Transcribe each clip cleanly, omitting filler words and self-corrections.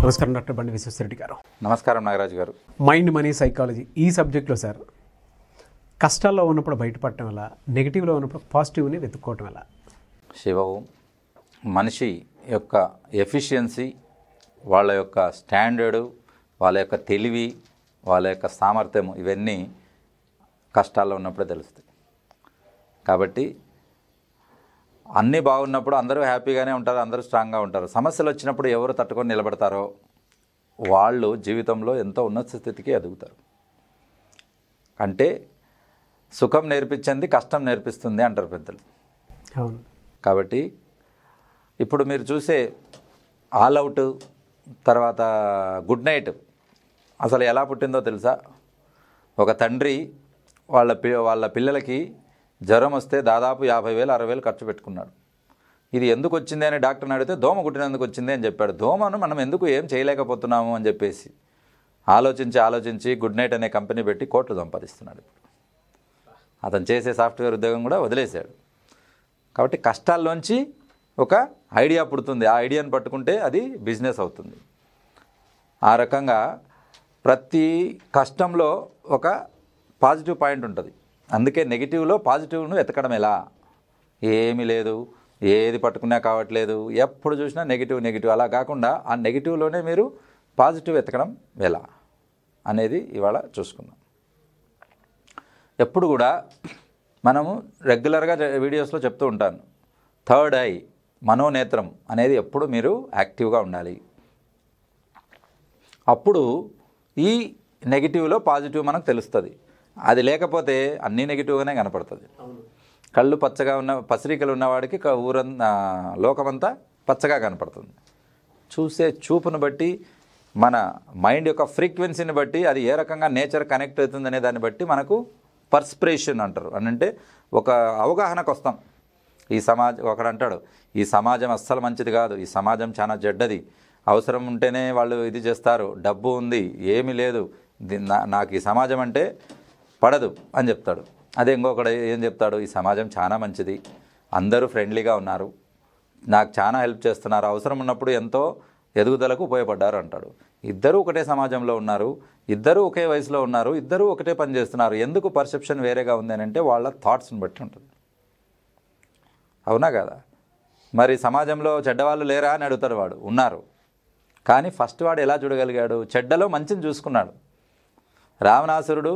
నమస్కారం డాక్టర్ బండి విశ్వేశ్వరరెడ్డి గారు. నమస్కారం నాగరాజు గారు. మైండ్ మనీ సైకాలజీ ఈ సబ్జెక్ట్లో సార్ కష్టాల్లో ఉన్నప్పుడు బయటపడటం ఎలా, నెగిటివ్లో ఉన్నప్పుడు పాజిటివ్ని వెతుక్కోవటం ఎలా? శివవు మనిషి యొక్క ఎఫిషియన్సీ, వాళ్ళ యొక్క స్టాండర్డు, వాళ్ళ యొక్క తెలివి, వాళ్ళ యొక్క సామర్థ్యం ఇవన్నీ కష్టాల్లో ఉన్నప్పుడే తెలుస్తాయి. కాబట్టి అన్నీ బాగున్నప్పుడు అందరూ హ్యాపీగానే ఉంటారు, అందరూ స్ట్రాంగ్గా ఉంటారు. సమస్యలు వచ్చినప్పుడు ఎవరు తట్టుకొని నిలబడతారో వాళ్ళు జీవితంలో ఎంతో ఉన్నత స్థితికి ఎదుగుతారు. అంటే సుఖం నేర్పించింది కష్టం నేర్పిస్తుంది అంటారు పెద్దలు. అవును. కాబట్టి ఇప్పుడు మీరు చూసే ఆల్ అవుట్, తర్వాత గుడ్ నైట్ అసలు ఎలా పుట్టిందో తెలుసా? ఒక తండ్రి వాళ్ళ పిల్లలకి జ్వరం వస్తే దాదాపు 50,000 60,000 ఖర్చు పెట్టుకున్నాడు. ఇది ఎందుకు వచ్చింది అని డాక్టర్ని అడిగితే దోమ కుట్టినందుకు వచ్చింది అని చెప్పాడు. దోమను మనం ఎందుకు ఏం చేయలేకపోతున్నాము అని చెప్పేసి ఆలోచించి గుడ్ నైట్ అనే కంపెనీ పెట్టి కోట్లు సంపాదిస్తున్నాడు. అతను చేసే సాఫ్ట్వేర్ ఉద్యోగం కూడా వదిలేశాడు. కాబట్టి కష్టాల్లోంచి ఒక ఐడియా పుడుతుంది. ఆ ఐడియాను పట్టుకుంటే అది బిజినెస్ అవుతుంది. ఆ రకంగా ప్రతి కష్టంలో ఒక పాజిటివ్ పాయింట్ ఉంటుంది. అందుకే నెగిటివ్లో పాజిటివ్ను వెతకడం ఎలా? ఏమీ లేదు, ఏది పట్టుకున్నా కావట్లేదు, ఎప్పుడు చూసినా నెగిటివ్. అలా కాకుండా ఆ నెగిటివ్లోనే మీరు పాజిటివ్ వెతకడం ఎలా అనేది ఇవాళ చూసుకుందాం. ఎప్పుడు కూడా మనము రెగ్యులర్గా వీడియోస్లో చెప్తూ ఉంటాను, థర్డ్ ఐ మనోనేత్రం అనేది ఎప్పుడు మీరు యాక్టివ్గా ఉండాలి. అప్పుడు ఈ నెగిటివ్లో పాజిటివ్ మనకు తెలుస్తుంది. అది లేకపోతే అన్నీ నెగిటివ్గానే కనపడుతుంది. కళ్ళు పచ్చగా ఉన్న పసిరికలు ఉన్నవాడికి లోకమంతా పచ్చగా కనపడుతుంది. చూసే చూపును బట్టి, మన మైండ్ యొక్క ఫ్రీక్వెన్సీని బట్టి, అది ఏ రకంగా నేచర్ కనెక్ట్ అవుతుంది అనే దాన్ని బట్టి మనకు పర్స్పిరేషన్ అంటారు. అంటే ఒక అవగాహనకు వస్తాం. ఒకడు అంటాడు, ఈ సమాజం అస్సలు మంచిది కాదు, ఈ సమాజం చాలా చెడ్డది, అవసరం ఉంటేనే వాళ్ళు ఇది చేస్తారు, డబ్బు ఉంది, ఏమీ లేదు, నాకు ఈ సమాజం అంటే పడదు అని చెప్తాడు. అదే ఇంకొకడు ఏం చెప్తాడు, ఈ సమాజం చాలా మంచిది, అందరూ ఫ్రెండ్లీగా ఉన్నారు, నాకు చాలా హెల్ప్ చేస్తున్నారు, అవసరం ఉన్నప్పుడు ఎంతో ఎదుగుదలకు ఉపయోగపడ్డారు అంటాడు. ఇద్దరూ ఒకటే సమాజంలో ఉన్నారు, ఇద్దరూ ఒకే వయసులో ఉన్నారు, ఇద్దరూ ఒకటే పని చేస్తున్నారు. ఎందుకు పర్సెప్షన్ వేరేగా ఉంది అని అంటే వాళ్ళ థాట్స్ని బట్టి ఉంటుంది. అవునా కదా? మరి సమాజంలో చెడ్డవాళ్ళు లేరా అని అడుగుతాడు వాడు. ఉన్నారు. కానీ ఫస్ట్ వాడు ఎలా చూడగలిగాడు? చెడ్డలో మంచిని చూసుకున్నాడు. రావణాసురుడు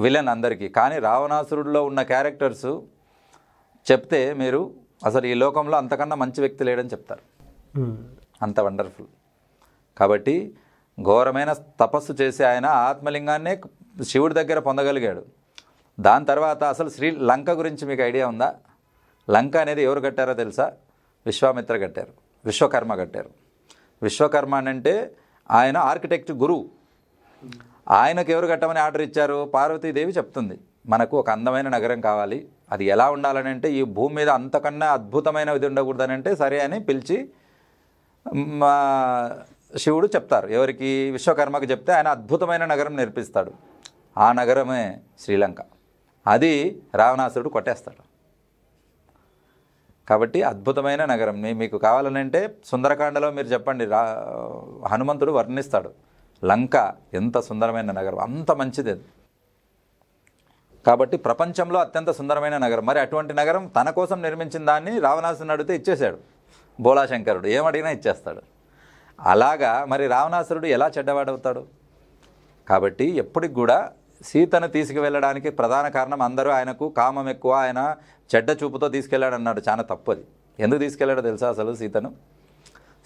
విలన్ అందరికీ, కానీ రావణాసురుడిలో ఉన్న క్యారెక్టర్స్ చెప్తే మీరు అసలు ఈ లోకంలో అంతకన్నా మంచి వ్యక్తి లేడని చెప్తారు. అంత వండర్ఫుల్. కాబట్టి ఘోరమైన తపస్సు చేసి ఆయన ఆత్మలింగాన్నే శివుడి దగ్గర పొందగలిగాడు. దాని తర్వాత అసలు లంక గురించి మీకు ఐడియా ఉందా? లంక అనేది ఎవరు కట్టారో తెలుసా? విశ్వామిత్ర కట్టారు, విశ్వకర్మ కట్టారు. విశ్వకర్మ అంటే ఆయన ఆర్కిటెక్ట్ గురువు. ఆయనకు ఎవరు కట్టమని ఆర్డర్ ఇచ్చారు? పార్వతీదేవి చెప్తుంది, మనకు ఒక అందమైన నగరం కావాలి, అది ఎలా ఉండాలని అంటే ఈ భూమి మీద అంతకన్నా అద్భుతమైన ఇది ఉండకూడదని అంటే సరే అని పిలిచి శివుడు చెప్తారు. ఎవరికి? విశ్వకర్మకు చెప్తే ఆయన అద్భుతమైన నగరం నిర్మిస్తాడు. ఆ నగరమే శ్రీలంక. అది రావణాసురుడు కొట్టేస్తాడు. కాబట్టి అద్భుతమైన నగరం మీకు కావాలనంటే సుందరకాండలో మీరు చెప్పండి, హనుమంతుడు వర్ణిస్తాడు లంక ఎంత సుందరమైన నగరం, అంత మంచిది అది. కాబట్టి ప్రపంచంలో అత్యంత సుందరమైన నగరం. మరి అటువంటి నగరం తన కోసం నిర్మించిన దాన్ని రావణాసురుని అడిగితే ఇచ్చేశాడు బోళాశంకరుడు. ఏమడిగినా ఇచ్చేస్తాడు. అలాగా మరి రావణాసురుడు ఎలా చెడ్డవాడవుతాడు? కాబట్టి ఎప్పటికి కూడా సీతను తీసుకువెళ్ళడానికి ప్రధాన కారణం అందరూ ఆయనకు కామం ఎక్కువ, ఆయన చెడ్డ చూపుతో తీసుకెళ్ళాడు అన్నాడు. చాలా తప్పది. ఎందుకు తీసుకెళ్ళాడో తెలుసా? అసలు సీతను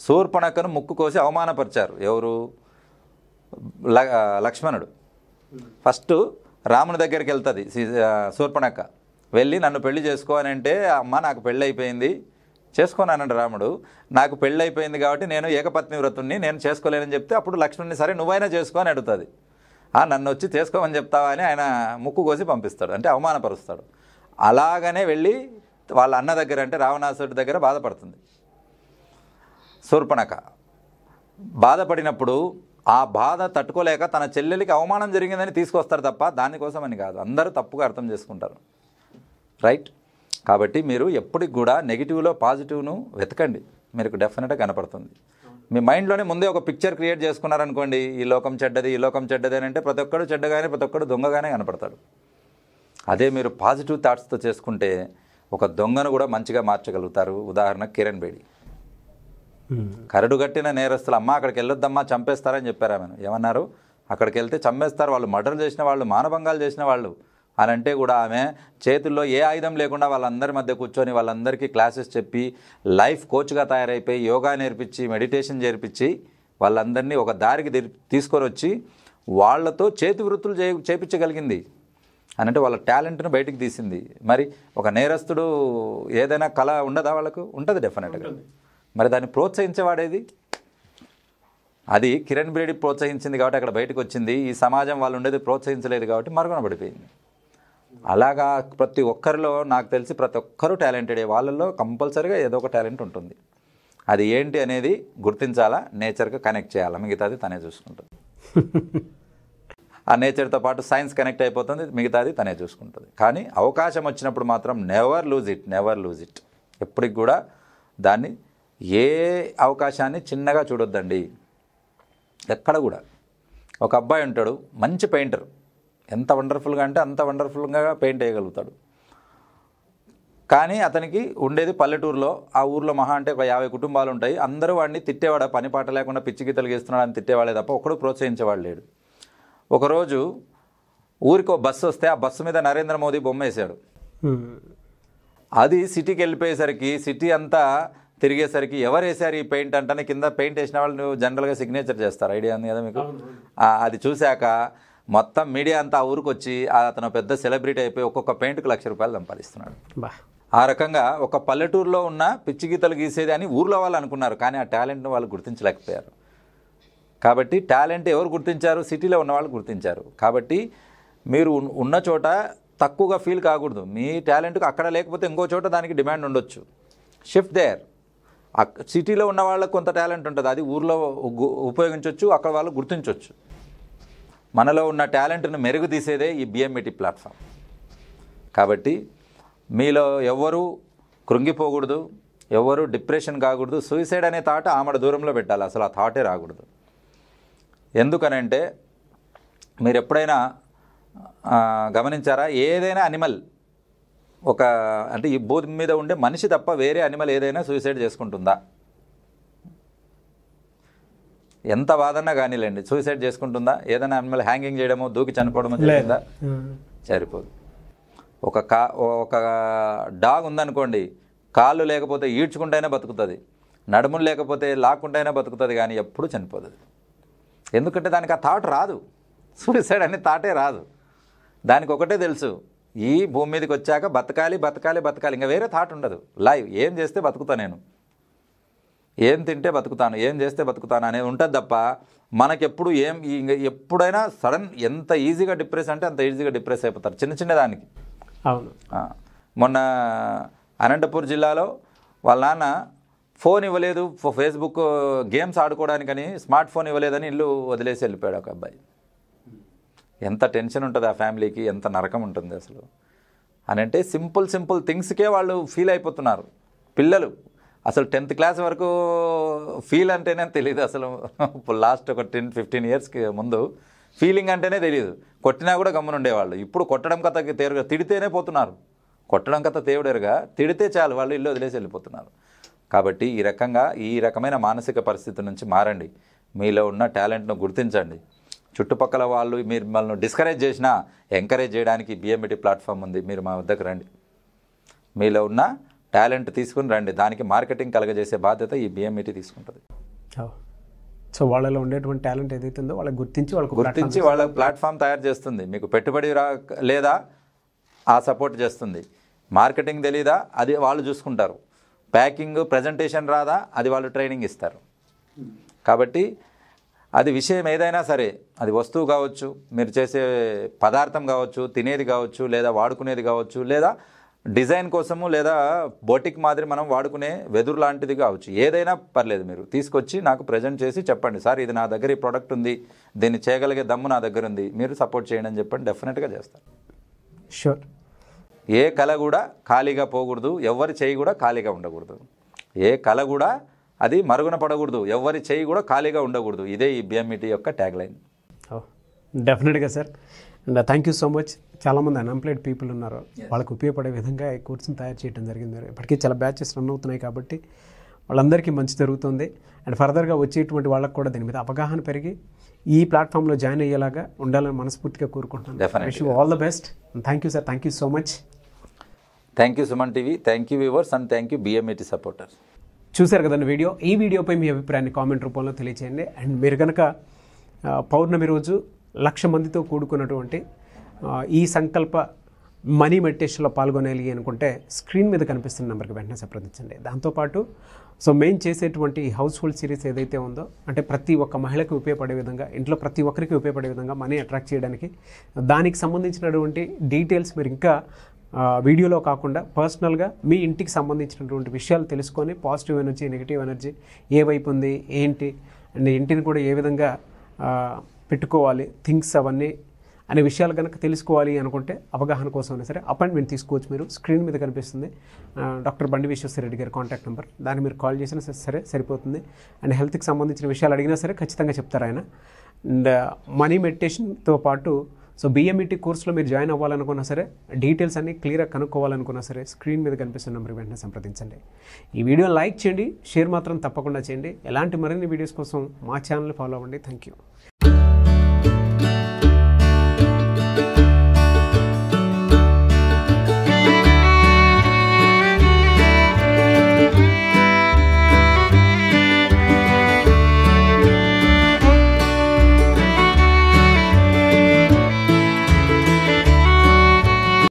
శూర్పణఖను ముక్కు కోసి అవమానపరిచారు. ఎవరు? లక్ష్మణుడు. ఫస్ట్ రాముని దగ్గరికి వెళ్తుంది శూర్పణఖ. వెళ్ళి నన్ను పెళ్లి చేసుకో అని అంటే, అమ్మ నాకు పెళ్ళి అయిపోయింది, చేసుకోనానండి రాముడు. నాకు పెళ్ళి అయిపోయింది కాబట్టి నేను ఏకపత్ని వ్రతుణ్ణి, నేను చేసుకోలేనని చెప్తే అప్పుడు లక్ష్మణుని సరే నువ్వైనా చేసుకో అని అడుగుతుంది. నన్ను వచ్చి చేసుకోమని చెప్తావా అని ఆయన ముక్కు కోసి పంపిస్తాడు, అంటే అవమానపరుస్తాడు. అలాగనే వెళ్ళి వాళ్ళ అన్న దగ్గర, అంటే రావణాసురుడి దగ్గర బాధపడుతుంది శూర్పణఖ. బాధపడినప్పుడు ఆ బాధ తట్టుకోలేక తన చెల్లెలికి అవమానం జరిగిందని తీసుకొస్తారు తప్ప దానికోసం అని కాదు. అందరూ తప్పుగా అర్థం చేసుకుంటారు. రైట్? కాబట్టి మీరు ఎప్పటికి కూడా నెగిటివ్లో పాజిటివ్ను వెతకండి, మీకు డెఫినెట్గా కనపడుతుంది. మీ మైండ్లోనే ముందే ఒక పిక్చర్ క్రియేట్ చేసుకున్నారనుకోండి, ఈ లోకం చెడ్డది, ఈ లోకం చెడ్డది అని అంటే ప్రతి ఒక్కడు చెడ్డగానే, ప్రతి ఒక్కడు దొంగగానే కనపడతాడు. అదే మీరు పాజిటివ్ థాట్స్తో చేసుకుంటే ఒక దొంగను కూడా మంచిగా మార్చగలుగుతారు. ఉదాహరణ కిరణ్ బేడి. కరడు కట్టిన నేరస్తులు, అమ్మ అక్కడికి వెళ్ళొద్దమ్మా చంపేస్తారని చెప్పారు ఆమెను. ఏమన్నారు? అక్కడికి వెళ్తే చంపేస్తారు, వాళ్ళు మర్డర్ చేసిన వాళ్ళు, మానభంగాలు చేసిన వాళ్ళు అని అంటే కూడా ఆమె చేతుల్లో ఏ ఆయుధం లేకుండా వాళ్ళందరి మధ్య కూర్చొని వాళ్ళందరికీ క్లాసెస్ చెప్పి లైఫ్ కోచ్గా తయారైపోయి యోగా నేర్పించి మెడిటేషన్ చేర్పించి వాళ్ళందరినీ ఒక దారికి తీసుకొని వచ్చి వాళ్ళతో చేతి వృత్తులు చేపించగలిగింది అని అంటే వాళ్ళ టాలెంట్ను బయటికి తీసింది. మరి ఒక నేరస్తుడు ఏదైనా కళ ఉండదా? వాళ్ళకు ఉంటుంది డెఫినెట్గా. మరి దాన్ని ప్రోత్సహించేవాడేది? అది కిరణ్ బేడి ప్రోత్సహించింది కాబట్టి అక్కడ బయటకు వచ్చింది. ఈ సమాజం వాళ్ళు ఉండేది ప్రోత్సహించలేదు కాబట్టి మరుగున పడిపోయింది. అలాగా ప్రతి ఒక్కరిలో నాకు తెలిసి ప్రతి ఒక్కరూ టాలెంటెడే. వాళ్ళల్లో కంపల్సరీగా ఏదో ఒక టాలెంట్ ఉంటుంది. అది ఏంటి అనేది గుర్తించాలా, నేచర్కి కనెక్ట్ చేయాలా, మిగతాది తనే చూసుకుంటుంది. ఆ నేచర్తో పాటు సైన్స్ కనెక్ట్ అయిపోతుంది, మిగతాది తనే చూసుకుంటుంది. కానీ అవకాశం వచ్చినప్పుడు మాత్రం నెవర్ లూజ్ ఇట్. ఎప్పటికి కూడా దాన్ని, ఏ అవకాశాన్ని చిన్నగా చూడొద్దండి ఎక్కడ కూడా. ఒక అబ్బాయి ఉంటాడు, మంచి పెయింటర్, ఎంత వండర్ఫుల్గా అంటే అంత వండర్ఫుల్గా పెయింట్ వేయగలుగుతాడు. కానీ అతనికి ఉండేది పల్లెటూరులో. ఆ ఊర్లో మహా అంటే ఒక 50 కుటుంబాలు ఉంటాయి. అందరూ వాడిని తిట్టేవాడు, పని పాట లేకుండా పిచ్చి గీతలు గీస్తున్నాడు అని తిట్టేవాడే తప్ప ఒక్కడు ప్రోత్సహించేవాడు లేడు. ఒకరోజు ఊరికి ఒక బస్సు వస్తే ఆ బస్సు మీద నరేంద్ర మోదీ బొమ్మ వేశాడు. అది సిటీకి వెళ్ళిపోయేసరికి, సిటీ అంతా తిరిగేసరికి ఎవరు వేశారు ఈ పెయింట్ అంటే కింద పెయింట్ వేసిన వాళ్ళు జనరల్గా సిగ్నేచర్ చేస్తారు. ఐడియా ఉంది కదా మీకు? అది చూశాక మొత్తం మీడియా అంతా ఆ ఊరికి వచ్చి అతను పెద్ద సెలబ్రిటీ అయిపోయి ఒక్కొక్క పెయింట్కి ₹1,00,000 సంపాదిస్తున్నాడు. ఆ రకంగా ఒక పల్లెటూరులో ఉన్న పిచ్చి గీతలు గీసేది అని ఊర్లో వాళ్ళు అనుకున్నారు, కానీ ఆ టాలెంట్ను వాళ్ళు గుర్తించలేకపోయారు. కాబట్టి టాలెంట్ ఎవరు గుర్తించారు? సిటీలో ఉన్న వాళ్ళు గుర్తించారు. కాబట్టి మీరు ఉన్న చోట తక్కువగా ఫీల్ కాకూడదు. మీ టాలెంట్కి అక్కడ లేకపోతే ఇంకో చోట దానికి డిమాండ్ ఉండొచ్చు. Shift there. సిటీలో ఉన్న వాళ్ళకి కొంత టాలెంట్ ఉంటుంది, అది ఊర్లో ఉపయోగించవచ్చు, అక్కడ వాళ్ళు గుర్తించవచ్చు. మనలో ఉన్న టాలెంట్ను మెరుగు తీసేదే ఈ బిఎంఈటీ ప్లాట్ఫామ్. కాబట్టి మీలో ఎవ్వరూ కృంగిపోకూడదు, ఎవ్వరూ డిప్రెషన్ కాకూడదు. సూసైడ్ అనే థాట్ ఆమడ దూరంలో పెట్టాలి, అసలు ఆ థాటే రాకూడదు. ఎందుకనంటే మీరు ఎప్పుడైనా గమనించారా? ఏదైనా అనిమల్, ఒక అంటే ఈ భూమి మీద ఉండే మనిషి తప్ప వేరే అనిమల్ ఏదైనా సూసైడ్ చేసుకుంటుందా? ఎంత బాధన్నా కానీలేండి, సూసైడ్ చేసుకుంటుందా? ఏదైనా అనిమల్ హ్యాంగింగ్ చేయడమో, దూకి చనిపోవడమో జరిగిందా? సరిపోదు. ఒక డాగ్ ఉందనుకోండి, కాళ్ళు లేకపోతే ఈడ్చుకుంటైనా బతుకుతుంది, నడుములు లేకపోతే లాక్కుంటైనా బతుకుతుంది, కానీ ఎప్పుడు చనిపోదు. ఎందుకంటే దానికి ఆ థాట్ రాదు, సూసైడ్ అనే థాటే రాదు. దానికి ఒకటే తెలుసు, ఈ భూమి మీదకి వచ్చాక బతకాలి, ఇంకా వేరే థాట్ ఉండదు. లైవ్ ఏం చేస్తే బతుకుతా, నేను ఏం తింటే బతుకుతాను, ఏం చేస్తే బతుకుతాను అనేది ఉంటుంది తప్ప మనకెప్పుడు ఎప్పుడైనా సడన్ ఎంత ఈజీగా డిప్రెస్ అంటే అంత ఈజీగా డిప్రెస్ అయిపోతారు చిన్న దానికి. అవును. మొన్న అనంతపూర్ జిల్లాలో వాళ్ళ నాన్న ఫోన్ ఇవ్వలేదు, ఫేస్బుక్ గేమ్స్ ఆడుకోవడానికని స్మార్ట్ ఫోన్ ఇవ్వలేదని ఇల్లు వదిలేసి వెళ్ళిపోయాడు ఒక అబ్బాయి. ఎంత టెన్షన్ ఉంటుంది ఆ ఫ్యామిలీకి, ఎంత నరకం ఉంటుంది అసలు అని అంటే సింపుల్ థింగ్స్కే వాళ్ళు ఫీల్ అయిపోతున్నారు. పిల్లలు అసలు 10th క్లాస్ వరకు ఫీల్ అంటేనే తెలియదు అసలు. లాస్ట్ ఒక 10-15 ఇయర్స్కి ముందు ఫీలింగ్ అంటేనే తెలియదు. కొట్టినా కూడా గమ్మునుండేవాళ్ళు. ఇప్పుడు కొట్టడం కథ తేరుగా, తిడితేనే పోతున్నారు. కొట్టడం కథ తేవుడేరుగా, తిడితే చాలు వాళ్ళు ఇల్లు వదిలేసి వెళ్ళిపోతున్నారు. కాబట్టి ఈ రకమైన మానసిక పరిస్థితి నుంచి మారండి. మీలో ఉన్న టాలెంట్ను గుర్తించండి. చుట్టుపక్కల వాళ్ళు మీరు మిమ్మల్ని డిస్కరేజ్ చేసినా ఎంకరేజ్ చేయడానికి బిఎంఈటీ ప్లాట్ఫామ్ ఉంది. మీరు మా వద్దకు రండి, మీలో ఉన్న టాలెంట్ తీసుకుని రండి. దానికి మార్కెటింగ్ కలగజేసే బాధ్యత ఈ బిఎంఈటీ తీసుకుంటుంది. సో వాళ్ళలో ఉండేటువంటి టాలెంట్ ఏదైతే ఉందో వాళ్ళకి గుర్తించి వాళ్ళ ప్లాట్ఫామ్ తయారు చేస్తుంది. మీకు పెట్టుబడి లేదా ఆ సపోర్ట్ చేస్తుంది. మార్కెటింగ్ తెలీదా, అది వాళ్ళు చూసుకుంటారు. ప్యాకింగ్ ప్రజెంటేషన్ రాదా, అది వాళ్ళు ట్రైనింగ్ ఇస్తారు. కాబట్టి అది విషయం ఏదైనా సరే, అది వస్తువు కావచ్చు, మీరు చేసే పదార్థం కావచ్చు, తినేది కావచ్చు, లేదా వాడుకునేది కావచ్చు, లేదా డిజైన్ కోసము, లేదా బోటిక్ మాదిరి మనం వాడుకునే వెదురు లాంటిది కావచ్చు, ఏదైనా పర్లేదు. మీరు తీసుకొచ్చి నాకు ప్రజెంట్ చేసి చెప్పండి, సార్ ఇది నా దగ్గర ఈ ప్రోడక్ట్ ఉంది, దీన్ని చేయగలిగే దమ్ము నా దగ్గర ఉంది, మీరు సపోర్ట్ చేయండి అని చెప్పండి, డెఫినెట్గా చేస్తారు. షూర్. ఏ కళ కూడా ఖాళీగా పోకూడదు, ఎవరి చేయి కూడా ఖాళీగా ఉండకూడదు. ఏ కళ కూడా అది మరుగున పడకూడదు, ఎవరి చేయి కూడా ఖాళీగా ఉండకూడదు. ఇదే ఈ బిఎంఈటీ యొక్క ట్యాగ్ లైన్. డెఫినెట్గా sir. And thank you so much. చాలామంది అన్ఎంప్లాయిడ్ పీపుల్ ఉన్నారు, వాళ్ళకి ఉపయోగపడే విధంగా ఈ కోర్సును తయారు చేయడం జరిగింది. ఇప్పటికీ చాలా బ్యాచెస్ రన్ అవుతున్నాయి కాబట్టి వాళ్ళందరికీ మంచి జరుగుతుంది. అండ్ ఫర్దర్గా వచ్చేటువంటి వాళ్ళకి కూడా దీని మీద అవగాహన పెరిగి ఈ ప్లాట్ఫామ్లో జాయిన్ అయ్యేలాగా ఉండాలని మనస్ఫూర్తిగా కోరుకుంటున్నాను. Wish you all the best. Thank you sir. Thank you so much. Thank you Suman TV. Thank you viewers and thank you BMET supporters. చూశారు కదండి వీడియో. ఈ వీడియోపై మీ అభిప్రాయాన్ని కామెంట్ రూపంలో తెలియచేయండి. అండ్ మీరు కనుక పౌర్ణమి రోజు 1,00,000 మందితో కూడుకున్నటువంటి ఈ సంకల్ప మనీ మెడిటేషన్లో పాల్గొనాలి అనుకుంటే స్క్రీన్ మీద కనిపిస్తున్న నెంబర్కి వెంటనే సంప్రదించండి. దాంతోపాటు మేము చేసేటువంటి హౌస్ హోల్డ్ సిరీస్ ఏదైతే ఉందో, అంటే ప్రతి ఒక్క మహిళకి ఉపయోగపడే విధంగా, ఇంట్లో ప్రతి ఒక్కరికి ఉపయోగపడే విధంగా మనీ అట్రాక్ట్ చేయడానికి, దానికి సంబంధించినటువంటి డీటెయిల్స్ మీరు ఇంకా వీడియోలో కాకుండా పర్సనల్గా మీ ఇంటికి సంబంధించినటువంటి విషయాలు తెలుసుకొని పాజిటివ్ ఎనర్జీ, నెగిటివ్ ఎనర్జీ ఏ వైపు ఉంది ఏంటి, అండ్ ఇంటిని కూడా ఏ విధంగా పెట్టుకోవాలి, థింగ్స్ అవన్నీ అనే విషయాలు కనుక తెలుసుకోవాలి అనుకుంటే అవగాహన కోసం అయినా సరే అపాయింట్మెంట్ తీసుకోవచ్చు. మీరు స్క్రీన్ మీద కనిపిస్తుంది డాక్టర్ బండి విశ్వేశ్వరరెడ్డి గారి కాంటాక్ట్ నెంబర్. దాన్ని మీరు కాల్ చేసినా సరే సరిపోతుంది. అండ్ హెల్త్కి సంబంధించిన విషయాలు అడిగినా సరే ఖచ్చితంగా చెప్తారు ఆయన. అండ్ మనీ మెడిటేషన్తో పాటు బిఎంఈటీ కోర్సులో మీరు జాయిన్ అవ్వాలనుకున్నా సరే, డీటెయిల్స్ అన్నీ క్లియర్గా కనుక్కోవాలనుకున్నా సరే స్క్రీన్ మీద కనిపిస్తున్న నెంబర్కి వెంటనే సంప్రదించండి. ఈ వీడియో లైక్ చేయండి, షేర్ మాత్రం తప్పకుండా చేయండి. ఎలాంటి మరిన్ని వీడియోస్ కోసం మా ఛానల్ ఫాలో అవ్వండి. Thank you.